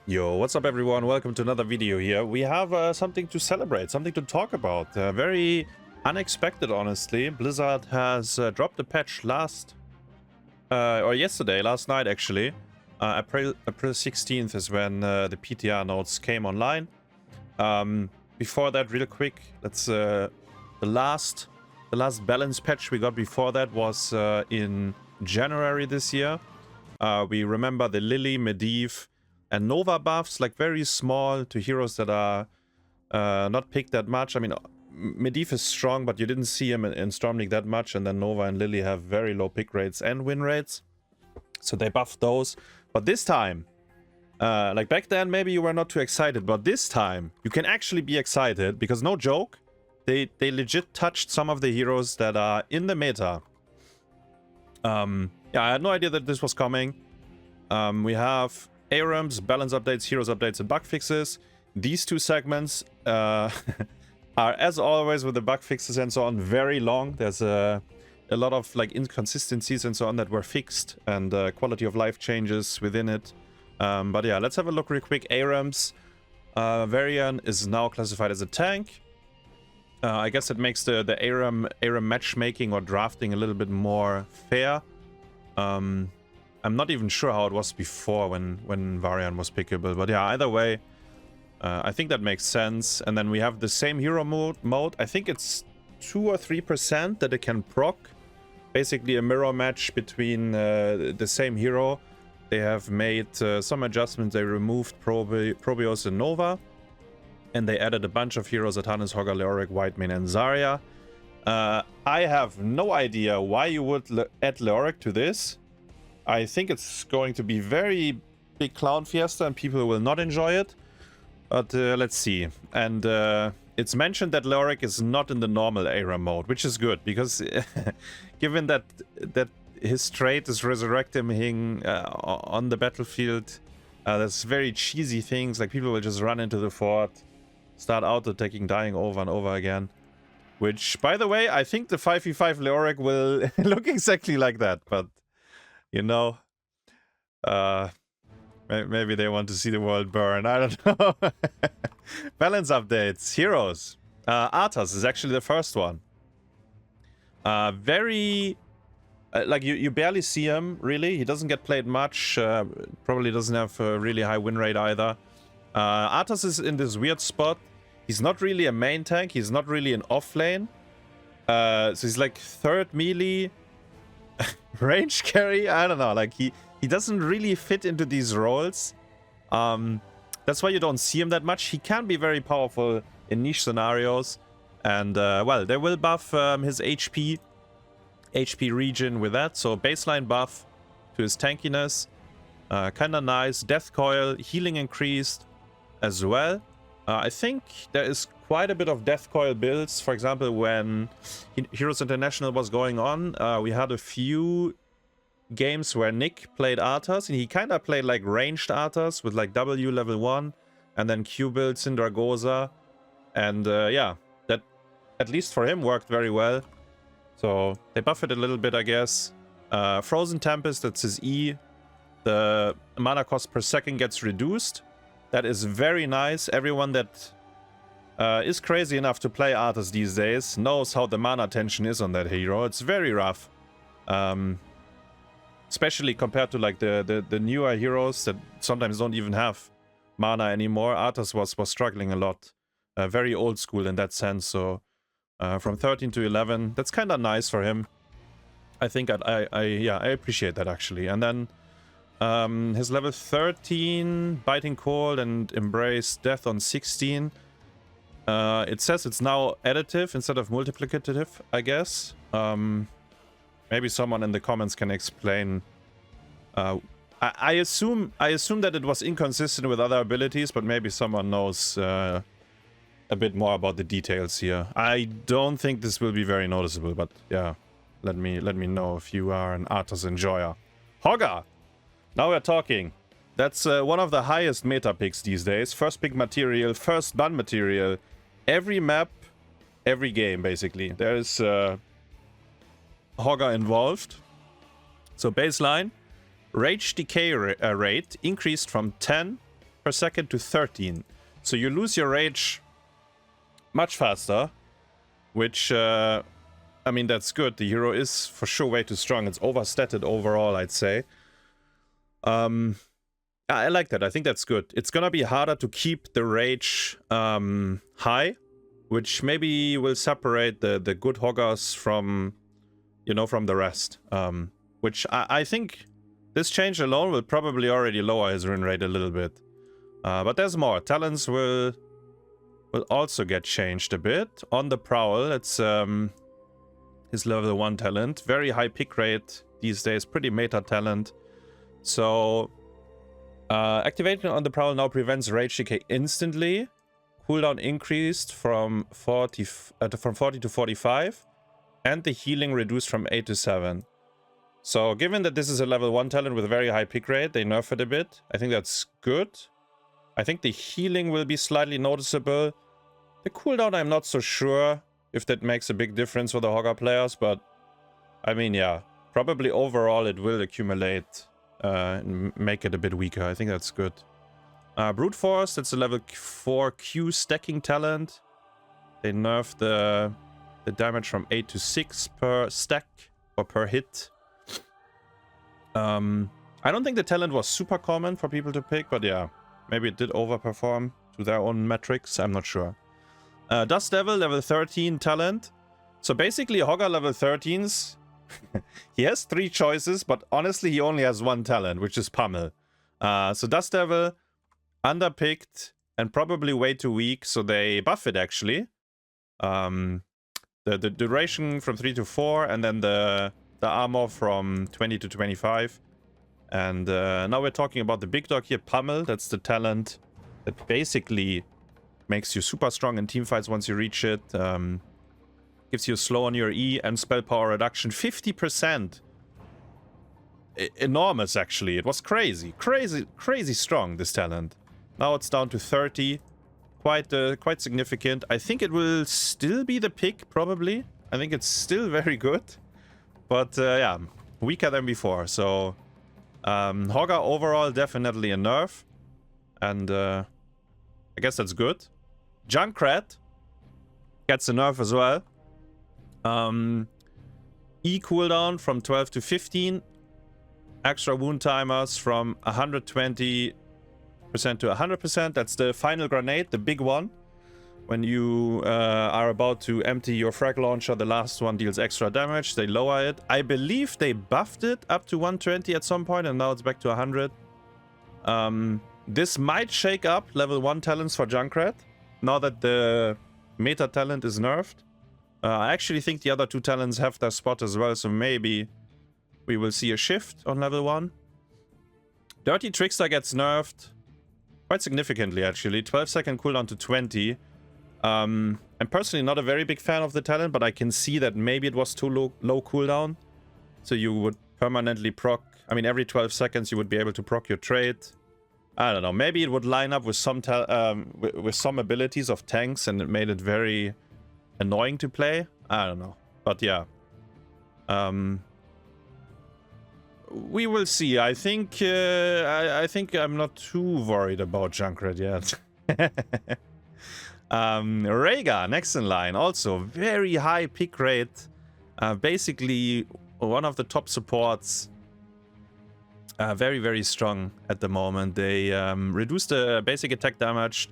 Yo, what's up everyone? Welcome to another video here. We have something to celebrate, something to talk about. Very unexpected, honestly. Blizzard has dropped a patch last night actually. April 16th is when the PTR notes came online. Before that, real quick, let's the last balance patch we got before that was in January this year. We remember the Lily, Medivh, and Nova buffs, like very small to heroes that are not picked that much. I mean, Medivh is strong, but you didn't see him in Storm League that much, and then Nova and Lily have very low pick rates and win rates. So they buffed those. But this time, like back then, maybe you were not too excited, but this time you can actually be excited because no joke, they legit touched some of the heroes that are in the meta. Yeah, I had no idea that this was coming. We have ARAMs, balance updates, heroes updates, and bug fixes. These two segments are, as always with the bug fixes and so on, very long. There's a lot of like inconsistencies and so on that were fixed, and quality of life changes within it. But yeah, let's have a look real quick. ARAMs, Varian is now classified as a tank. I guess it makes the ARAM matchmaking or drafting a little bit more fair. I'm not even sure how it was before when Varian was pickable, but yeah, either way, I think that makes sense. And then we have the same hero mode. I think it's 2 or 3% that it can proc. Basically a mirror match between the same hero. They have made some adjustments. They removed Probios and Nova, and they added a bunch of heroes: Atanis, Hogger, Leoric, Whitemane, and Zarya. I have no idea why you would add Leoric to this. I think it's going to be very big clown fiesta and people will not enjoy it. But let's see. And it's mentioned that Leoric is not in the normal ARAM mode, which is good because given that his trait is resurrecting him on the battlefield, that's very cheesy things. Like people will just run into the fort, start auto-attacking, dying over and over again. Which, by the way, I think the 5v5 Leoric will look exactly like that, but you know, maybe they want to see the world burn. I don't know. Balance updates. Heroes. Arthas is actually the first one. Very... like, you barely see him, really. He doesn't get played much. Probably doesn't have a really high win rate either. Arthas is in this weird spot. He's not really a main tank. He's not really an off lane. So he's like third melee... range carry. I don't know, like he doesn't really fit into these roles. That's why you don't see him that much. He can be very powerful in niche scenarios, and well, they will buff his HP regen with that, so baseline buff to his tankiness, kinda nice. Death coil, healing increased as well. I think there is quite a bit of Death Coil builds. For example, when Heroes International was going on, we had a few games where Nick played Arthas, and he kind of played like ranged Arthas with like W level 1 and then Q builds in Dragoza. And yeah, that at least for him worked very well. So they buff it a little bit, I guess. Frozen Tempest, that's his E. The mana cost per second gets reduced. That is very nice. Everyone that is crazy enough to play Arthas these days knows how the mana tension is on that hero. It's very rough. Especially compared to like the newer heroes that sometimes don't even have mana anymore. Arthas was struggling a lot. Very old school in that sense. So from 13 to 11, that's kind of nice for him. I think I appreciate that actually. And then his level 13, Biting Cold and Embrace Death on 16. It says it's now additive instead of multiplicative, I guess. Maybe someone in the comments can explain. I assume that it was inconsistent with other abilities, but maybe someone knows a bit more about the details here. I don't think this will be very noticeable, but yeah, let me know if you are an Arthas enjoyer. Hogger! Now we're talking. That's one of the highest meta picks these days. First pick material, first ban material. Every map, every game, basically. There is Hogger involved. So baseline, Rage Decay rate increased from 10 per second to 13. So you lose your rage much faster, which, I mean, that's good. The hero is for sure way too strong. It's overstated overall, I'd say. I like that. I think that's good. It's gonna be harder to keep the rage high, which maybe will separate the good hoggers from, you know, from the rest. Which I think this change alone will probably already lower his win rate a little bit. But there's more. Talents will also get changed a bit. On the Prowl, it's his level 1 talent. Very high pick rate these days. Pretty meta talent. So activating on the Prowl now prevents rage decay instantly. Cooldown increased from 40 to 45. And the healing reduced from 8 to 7. So given that this is a level 1 talent with a very high pick rate, they nerf it a bit. I think that's good. I think the healing will be slightly noticeable. The cooldown, I'm not so sure if that makes a big difference for the Hogger players, but I mean, yeah, probably overall it will accumulate and make it a bit weaker. I think that's good. Brute Force, that's a level 4 Q stacking talent. They nerfed the damage from 8 to 6 per stack or per hit. I don't think the talent was super common for people to pick, but yeah, maybe it did overperform to their own metrics. I'm not sure. Dust Devil, level 13 talent. So basically, Hogger level 13s, he has 3 choices, but honestly, he only has 1 talent, which is Pummel. So Dust Devil, underpicked and probably way too weak, so they buff it actually. The duration from 3 to 4, and then the armor from 20 to 25. And now we're talking about the big dog here, Pummel. That's the talent that basically makes you super strong in teamfights once you reach it. Gives you a slow on your E and spell power reduction 50%. Enormous, actually. It was crazy. Crazy strong, this talent. Now it's down to 30. Quite significant. I think it will still be the pick, probably. I think it's still very good. But yeah, weaker than before. So Hogger overall definitely a nerf. And I guess that's good. Junkrat gets a nerf as well. E cooldown from 12 to 15. Extra wound timers from 120% to 100%. That's the final grenade, the big one. When you are about to empty your frag launcher, the last one deals extra damage. They lower it. I believe they buffed it up to 120 at some point, and now it's back to 100. This might shake up level 1 talents for Junkrat, now that the meta talent is nerfed. I actually think the other 2 talents have their spot as well, so maybe we will see a shift on level 1. Dirty Trickster gets nerfed quite significantly, actually. 12-second cooldown to 20. I'm personally not a very big fan of the talent, but I can see that maybe it was too low cooldown. So you would permanently proc... I mean, every 12 seconds you would be able to proc your trait. I don't know. Maybe it would line up with some abilities of tanks, and it made it very annoying to play. I don't know. But yeah. We will see. I think I'm not too worried about Junkrat yet. Rhaegar, next in line. Also, very high pick rate. Basically, one of the top supports. Very, very strong at the moment. They reduce the basic attack damage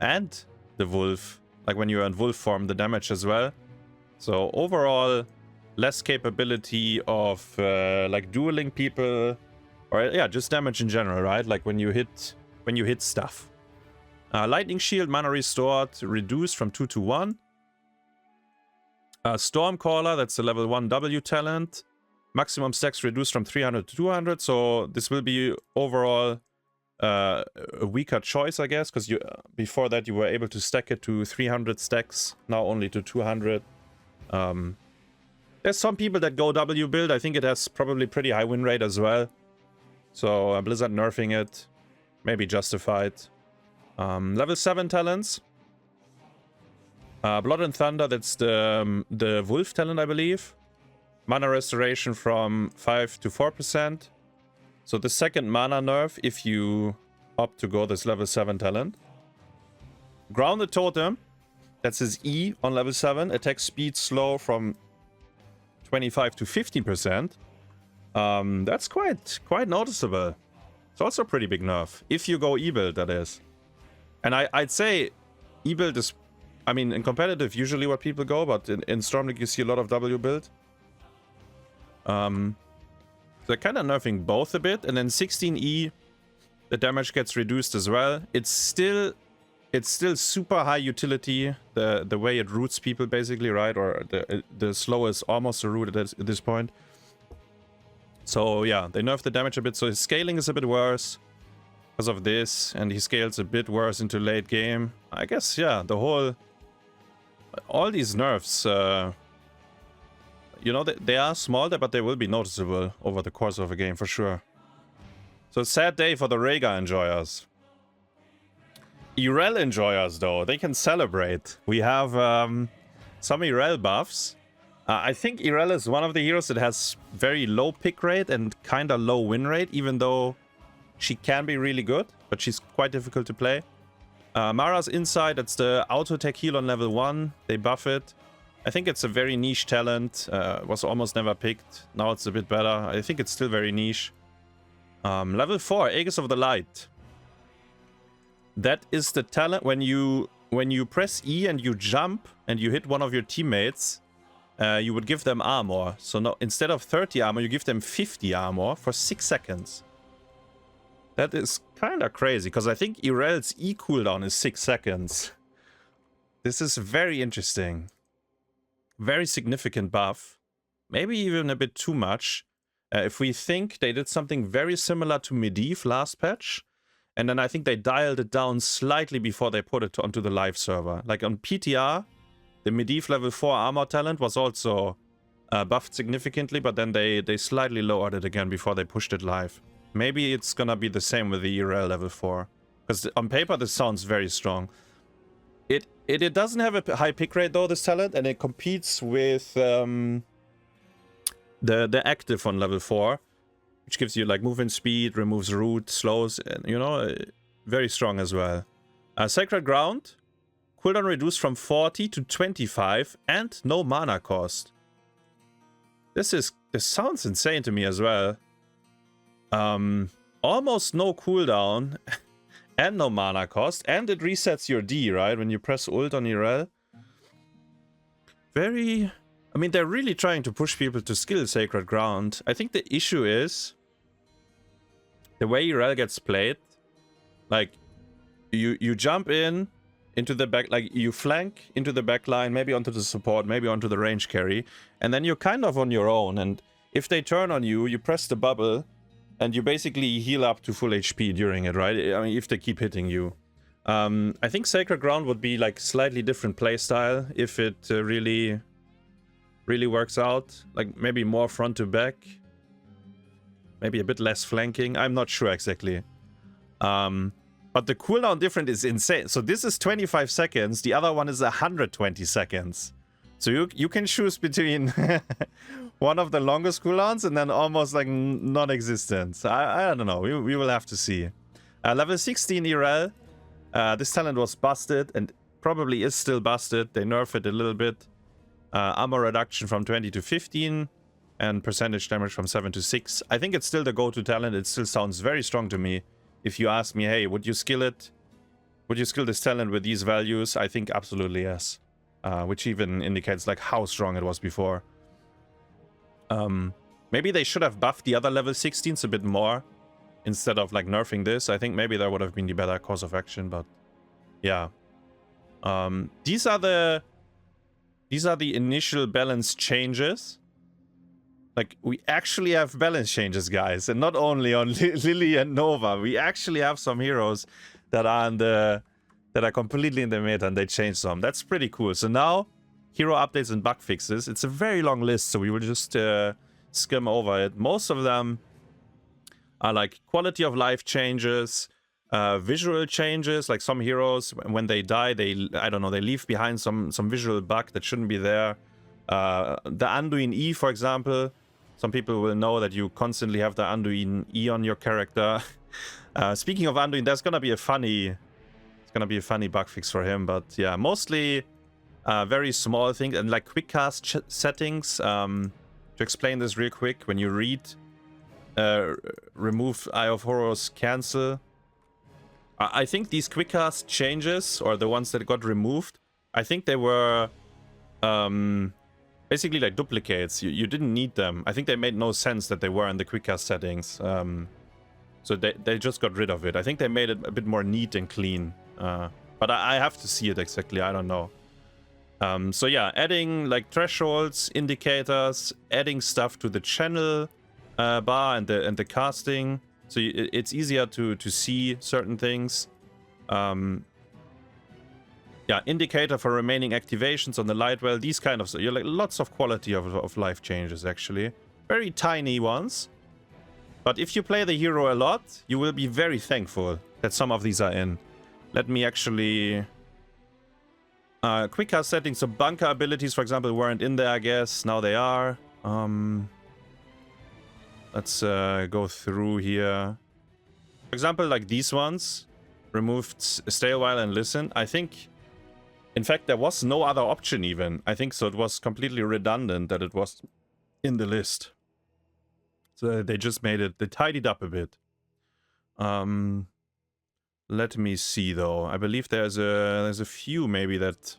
and the wolf. Like when you're in wolf form, the damage as well. So overall, less capability of like dueling people, or yeah, just damage in general, right? Like when you hit stuff. Lightning Shield, mana restored, reduced from 2 to 1. Stormcaller, that's the level 1 W talent. Maximum stacks reduced from 300 to 200. So this will be overall a weaker choice, I guess, because before that you were able to stack it to 300 stacks, now only to 200. There's some people that go W build. I think it has probably pretty high win rate as well. So Blizzard nerfing it, maybe justified. Level 7 talents. Blood and Thunder, that's the Wolf talent, I believe. Mana restoration from 5 to 4%. So the second mana nerf, if you opt to go this level 7 talent. Grounded Totem, that's his E on level 7. Attack speed slow from 25 to 15%. That's quite noticeable. It's also a pretty big nerf. If you go E-build, that is. And I'd say E-build is, I mean, in competitive, usually what people go, but in Storm League, you see a lot of W build. They're kind of nerfing both a bit. And then 16E, the damage gets reduced as well. It's still super high utility, the way it roots people, basically, right? Or the slow is almost a root at this point. So yeah, they nerfed the damage a bit, so his scaling is a bit worse because of this, and he scales a bit worse into late game. I guess, yeah, all these nerfs, you know, they are small, but they will be noticeable over the course of a game for sure. So sad day for the Rhaegar enjoyers. Irel enjoyers, though, they can celebrate. We have some Irel buffs. I think Irel is one of the heroes that has very low pick rate and kind of low win rate, even though she can be really good, but she's quite difficult to play. Mara's Insight, that's the auto attack heal on level 1. They buff it. I think it's a very niche talent. Was almost never picked. Now it's a bit better. I think it's still very niche. Level 4, Aegis of the Light. That is the talent when you press E and you jump and you hit one of your teammates, you would give them armor. So no, instead of 30 armor, you give them 50 armor for 6 seconds. That is kind of crazy, because I think Irel's E cooldown is 6 seconds. This is very interesting. Very significant buff. Maybe even a bit too much. If we think they did something very similar to Medivh last patch, and then I think they dialed it down slightly before they put it onto the live server. Like on PTR, the Medivh level 4 armor talent was also buffed significantly, but then they slightly lowered it again before they pushed it live. Maybe it's gonna be the same with the Irel level 4. Because on paper, this sounds very strong. It doesn't have a high pick rate, though, this talent, and it competes with the active on level 4. Which gives you like movement speed, removes root, slows, and you know, very strong as well. Sacred Ground, cooldown reduced from 40 to 25 and no mana cost. This sounds insane to me as well. Almost no cooldown and no mana cost, and it resets your D, right? When you press ult on Irel. Very... I mean, they're really trying to push people to skill Sacred Ground. I think the issue is the way Irel gets played. Like, you jump into the back, like you flank into the back line, maybe onto the support, maybe onto the range carry, and then you're kind of on your own. And if they turn on you, you press the bubble, and you basically heal up to full HP during it, right? I mean, if they keep hitting you. I think Sacred Ground would be like slightly different playstyle if it really works out. Like maybe more front to back. Maybe a bit less flanking. I'm not sure exactly. But the cooldown difference is insane. So this is 25 seconds. The other one is 120 seconds. So you can choose between one of the longest cooldowns and then almost like non-existent. I don't know. We will have to see. Level 16 Irel. This talent was busted and probably is still busted. They nerfed it a little bit. Armor reduction from 20 to 15 and percentage damage from 7 to 6. I think it's still the go-to talent. It still sounds very strong to me. If you ask me, hey, would you skill it? Would you skill this talent with these values? I think absolutely yes. Which even indicates like how strong it was before. Maybe they should have buffed the other level 16s a bit more instead of like nerfing this. I think maybe that would have been the better course of action, but yeah. These are the initial balance changes. Like, we actually have balance changes, guys. And not only on Lily and Nova. We actually have some heroes that are completely in the meta and they changed some. That's pretty cool. So now, hero updates and bug fixes. It's a very long list, so we will just skim over it. Most of them are like quality of life changes, visual changes. Like some heroes, when they die, they leave behind some visual bug that shouldn't be there. The Anduin E, for example. Some people will know that you constantly have the Anduin E on your character. Speaking of Anduin, there's gonna be a funny bug fix for him, but yeah, mostly very small things and like quick cast settings. To explain this real quick, when you read remove Eye of Horrors cancel, I think these quick cast changes, or the ones that got removed, I think they were basically like duplicates. You didn't need them. I think they made no sense that they were in the quick cast settings. So they just got rid of it. I think they made it a bit more neat and clean. But I have to see it exactly. I don't know. So yeah, adding like thresholds, indicators, adding stuff to the channel bar and the casting. So it's easier to see certain things. Yeah, indicator for remaining activations on the light well. These kind of, you're like lots of quality of life changes actually. Very tiny ones. But if you play the hero a lot, you will be very thankful that some of these are in. Let me actually... quick cast settings, so bunker abilities, for example, weren't in there, I guess. Now they are. Let's go through here. For example, like these ones. Removed stay a while and listen. I think... In fact, there was no other option even. I think so. It was completely redundant that it was in the list. So they just made it, they tidied up a bit. Let me see though. I believe there's a few maybe that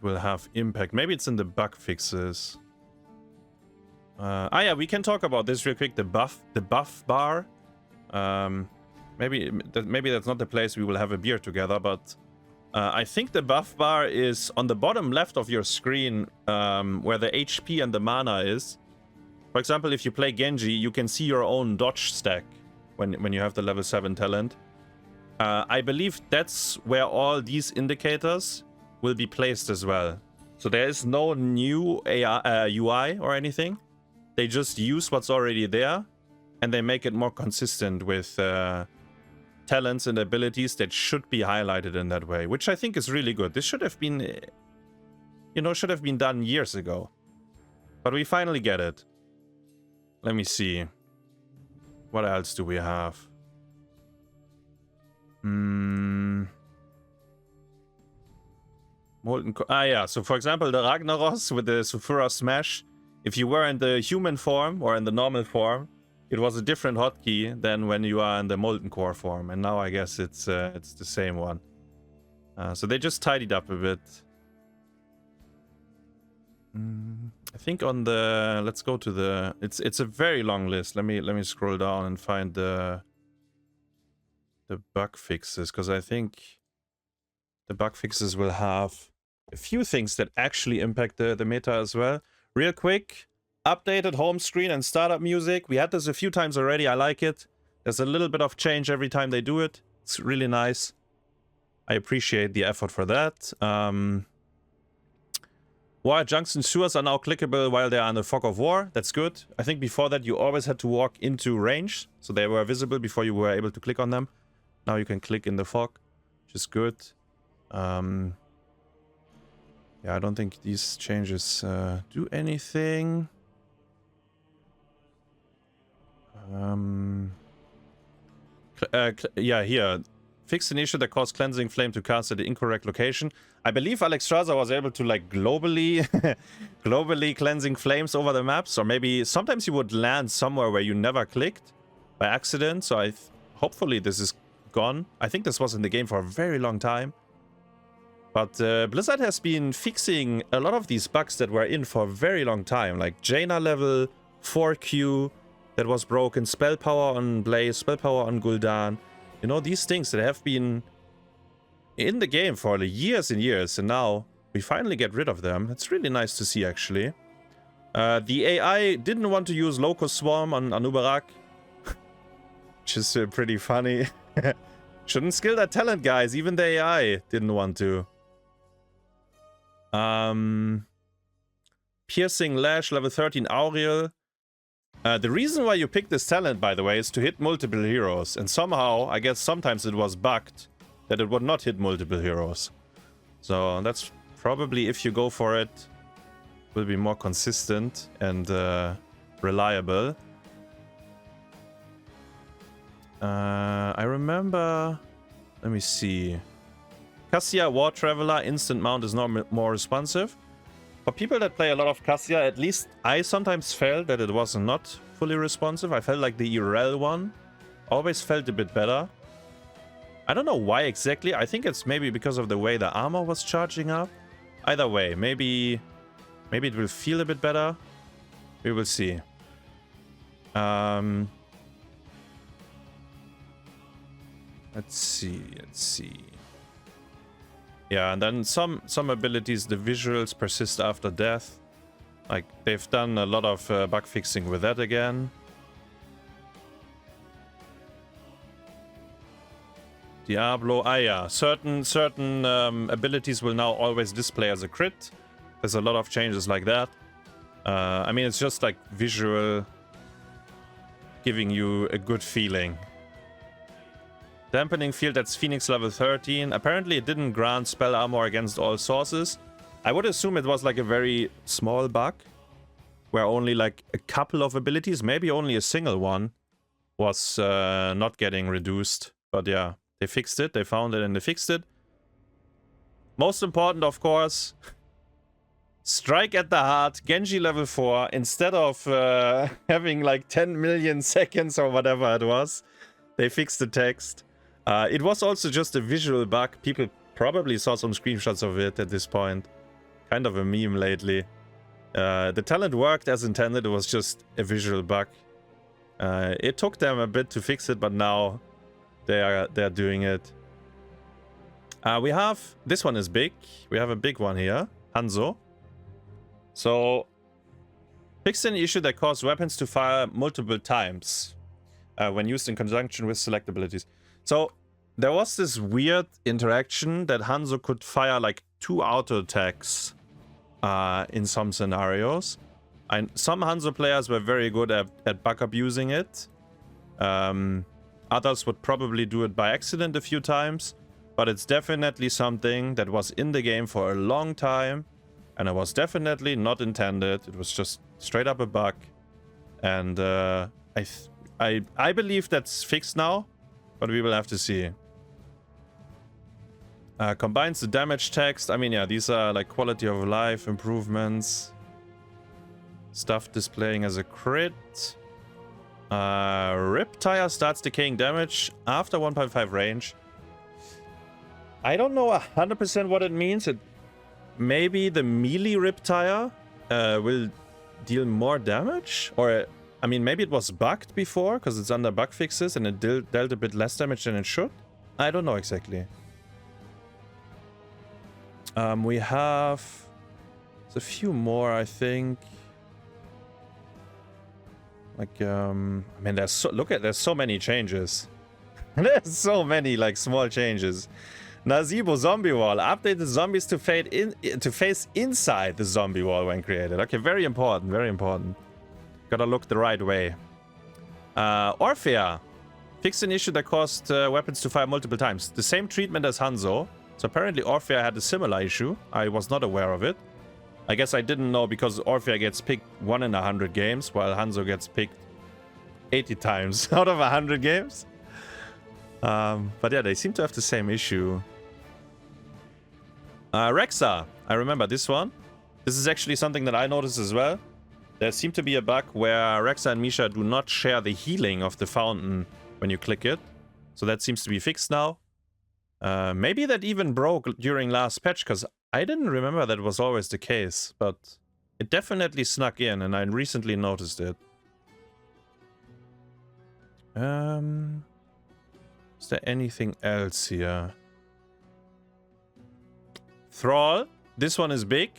will have impact. Maybe it's in the bug fixes. Yeah, we can talk about this real quick. The buff bar. Maybe that's not the place we will have a beer together, but I think the buff bar is on the bottom left of your screen, where the HP and the mana is. For example, if you play Genji, you can see your own dodge stack when you have the level 7 talent. I believe that's where all these indicators will be placed as well. So there is no new UI or anything. They just use what's already there, and they make it more consistent with talents and abilities that should be highlighted in that way, which I think is really good. This should have been, should have been done years ago. But we finally get it. Let me see. What else do we have? Molten... yeah, so for example, the Ragnaros with the Sulfura Smash, if you were in the human form or in the normal form, it was a different hotkey than when you are in the Molten Core form, and now I guess it's the same one. So they just tidied up a bit. I think on the... Let's go to the... It's a very long list. Let me scroll down and find the bug fixes, because I think the bug fixes will have a few things that actually impact the meta as well. Real quick, updated home screen and startup music. We had this a few times already. I like it. There's a little bit of change every time they do it. It's really nice. I appreciate the effort for that. Wire junks and sewers are now clickable while they are in the fog of war. That's good. I think before that you always had to walk into range, so they were visible before you were able to click on them. Now you can click in the fog, which is good. Yeah, I don't think these changes do anything. Yeah, here. Fix an issue that caused cleansing flame to cast at the incorrect location. I believe Alexstrasza was able to like globally cleansing flames over the maps, or maybe sometimes you would land somewhere where you never clicked by accident. So hopefully this is gone. I think this was in the game for a very long time. But Blizzard has been fixing a lot of these bugs that were in for a very long time, like Jaina level 4Q that was broken, spell power on Blaze, spell power on Gul'dan. You know, these things that have been in the game for years and years, and now we finally get rid of them. It's really nice to see, actually. The AI didn't want to use Locust Swarm on Uberak, which is pretty funny. Shouldn't skill that talent, guys. Even the AI didn't want to. Piercing Lash, level 13 Auriel. The reason why you pick this talent, by the way, is to hit multiple heroes. And somehow, I guess sometimes it was bugged that it would not hit multiple heroes. So that's probably, if you go for it, will be more consistent and reliable. I remember... Let me see. Cassia War Traveler instant mount is now more responsive. For people that play a lot of Cassia, at least I sometimes felt that it was not fully responsive. I felt like the Irel one always felt a bit better. I don't know why exactly. I think it's maybe because of the way the armor was charging up. Either way, maybe it will feel a bit better. We will see. Let's see. Yeah, and then some abilities, the visuals persist after death. Like, they've done a lot of bug fixing with that again. Diablo, yeah. Certain abilities will now always display as a crit. There's a lot of changes like that. I mean, it's just like visual, giving you a good feeling. Dampening field, that's Phoenix level 13. Apparently it didn't grant spell armor against all sources. I would assume it was like a very small bug, where only like a couple of abilities, maybe only a single one, was not getting reduced. But yeah, they fixed it, they found it and they fixed it. Most important, of course, strike at the heart, Genji level 4, instead of having like 10 million seconds or whatever it was, they fixed the text. It was also just a visual bug. People probably saw some screenshots of it at this point. Kind of a meme lately. The talent worked as intended. It was just a visual bug. It took them a bit to fix it, but now they're doing it. We have... This one is big. We have a big one here. Hanzo. So, fixed an issue that caused weapons to fire multiple times when used in conjunction with select abilities. So, there was this weird interaction that Hanzo could fire like 2 auto attacks in some scenarios. And some Hanzo players were very good at bug abusing it. Others would probably do it by accident a few times. But it's definitely something that was in the game for a long time. And it was definitely not intended. It was just straight up a bug. And I believe that's fixed now. But we will have to see. Combines the damage text. I mean, yeah, these are like quality of life improvements. Stuff displaying as a crit. Rip tire starts decaying damage after 1.5 range. I don't know 100% what it means. Maybe the melee rip tire will deal more damage? Or, I mean, maybe it was bugged before because it's under bug fixes and it dealt a bit less damage than it should? I don't know exactly. We have... There's a few more, I think. Like, I mean, there's so many changes. There's so many, like, small changes. Nazeebo zombie wall. Update the zombies to face inside the zombie wall when created. Okay, very important, very important. Gotta look the right way. Orphea. Fixed an issue that caused weapons to fire multiple times. The same treatment as Hanzo. So apparently Orphea had a similar issue. I was not aware of it. I guess I didn't know because Orphea gets picked 1 in 100 games, while Hanzo gets picked 80 times out of 100 games. But yeah, they seem to have the same issue. Rexa. I remember this one. This is actually something that I noticed as well. There seemed to be a bug where Rexa and Misha do not share the healing of the fountain when you click it. So that seems to be fixed now. Maybe that even broke during last patch, because I didn't remember that was always the case. But it definitely snuck in, and I recently noticed it. Is there anything else here? Thrall. This one is big.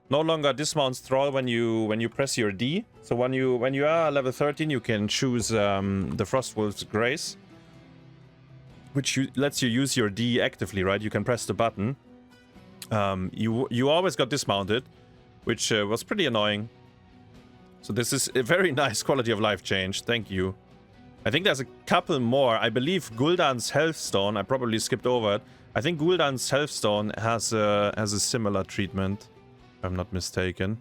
No longer dismounts Thrall when you press your D. So when you are level 13, you can choose the Frostwolf's Grace, which lets you use your D actively, right? You can press the button. You always got dismounted, which was pretty annoying. So this is a very nice quality of life change. Thank you. I think there's a couple more. I believe Gul'dan's Healthstone, I probably skipped over it. I think Gul'dan's Healthstone has a similar treatment, if I'm not mistaken.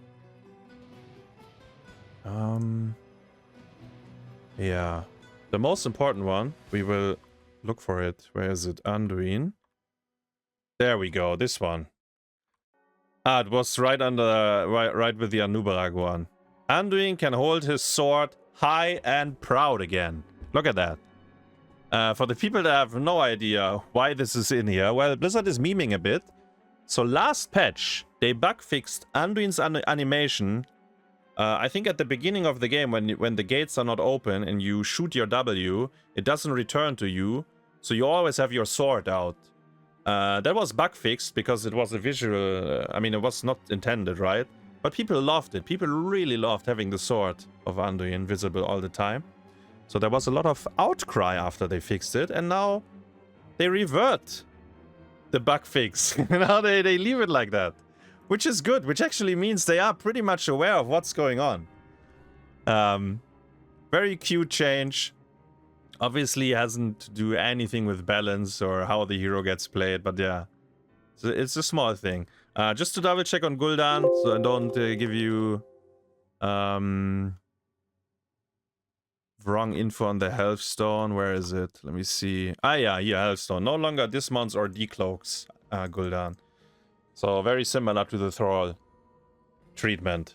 Yeah. the most important one, we will look for it. Where is it? Anduin. There we go. This one. Ah, it was right under, right with the Anubarak one. Anduin can hold his sword high and proud again. Look at that. For the people that have no idea why this is in here, well, Blizzard is memeing a bit. So last patch, they bug fixed Anduin's animation. I think at the beginning of the game, when the gates are not open and you shoot your W, it doesn't return to you. So you always have your sword out. That was bug fixed because it was a visual, I mean, it was not intended, right? But people loved it. People really loved having the sword of Anduin visible all the time. So there was a lot of outcry after they fixed it, and now they revert the bug fix. Now they leave it like that, which is good, which actually means they are pretty much aware of what's going on. Very cute change. Obviously hasn't to do anything with balance or how the hero gets played, but yeah, so it's a small thing. Just to double check on Gul'dan, so I don't give you wrong info on the Healthstone. Where is it? Let me see. Ah yeah, here, Healthstone. No longer dismounts or decloaks Gul'dan. So very similar to the Thrall treatment.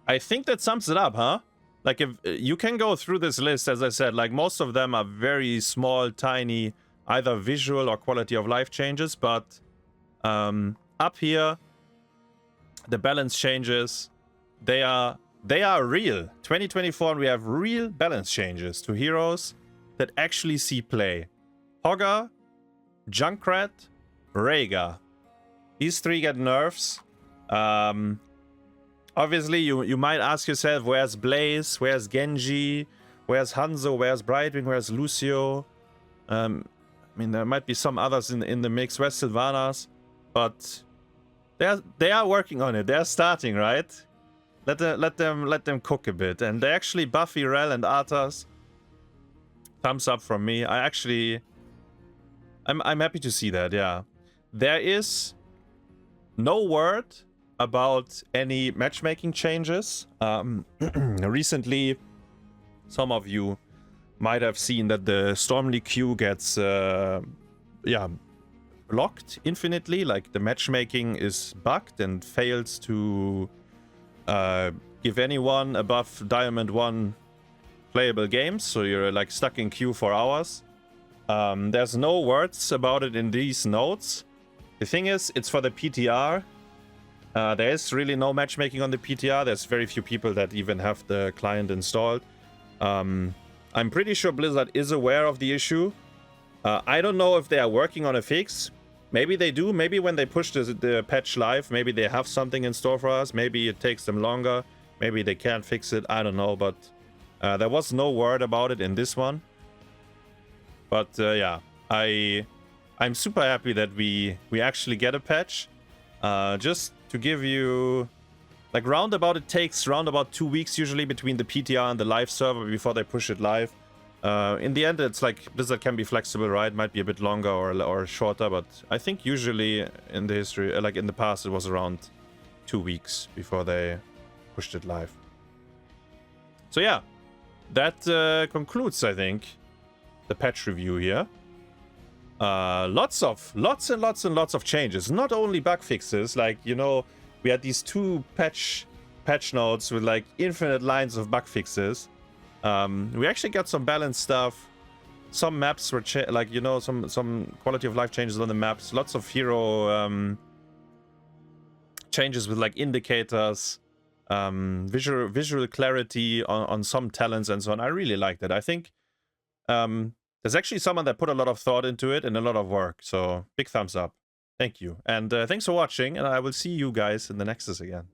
I think that sums it up, huh? Like, if you can go through this list, as I said, like most of them are very small, tiny, either visual or quality of life changes, but up here, the balance changes, they are real. 2024, we have real balance changes to heroes that actually see play. Hogger, Junkrat, Rhaegar. These three get nerfs. Obviously, you might ask yourself, where's Blaze? Where's Genji? Where's Hanzo? Where's Brightwing? Where's Lucio? I mean, there might be some others in the mix. Where's Sylvanas? But they are working on it. They're starting, right? Let them cook a bit. And they actually buff Rel and Arthas. Thumbs up from me. I'm happy to see that. Yeah, there is no word about any matchmaking changes. Recently, some of you might have seen that the Stormly queue gets blocked infinitely. Like, the matchmaking is bugged and fails to give anyone above Diamond 1 playable games, so you're like stuck in queue for hours. There's no words about it in these notes. The thing is, it's for the PTR. There is really no matchmaking on the PTR. There's very few people that even have the client installed. I'm pretty sure Blizzard is aware of the issue. I don't know if they are working on a fix. Maybe they do. Maybe when they push the patch live, maybe they have something in store for us. Maybe it takes them longer. Maybe they can't fix it. I don't know. But there was no word about it in this one. But yeah, I'm super happy that we actually get a patch. Just to give you, like, it takes roundabout 2 weeks usually between the PTR and the live server before they push it live. In the end, it's like Blizzard can be flexible, right? Might be a bit longer or shorter, but I think usually in the history, like in the past, it was around 2 weeks before they pushed it live. So yeah, that concludes, I think, the patch review here. Lots and lots of changes. Not only bug fixes, like, you know, we had these 2 patch notes with like infinite lines of bug fixes. We actually got some balanced stuff. Some maps were like, you know, some quality of life changes on the maps. Lots of hero changes with like indicators, visual clarity on some talents and so on. I really like that. I think there's actually someone that put a lot of thought into it and a lot of work. So big thumbs up. Thank you. And thanks for watching. And I will see you guys in the Nexus again.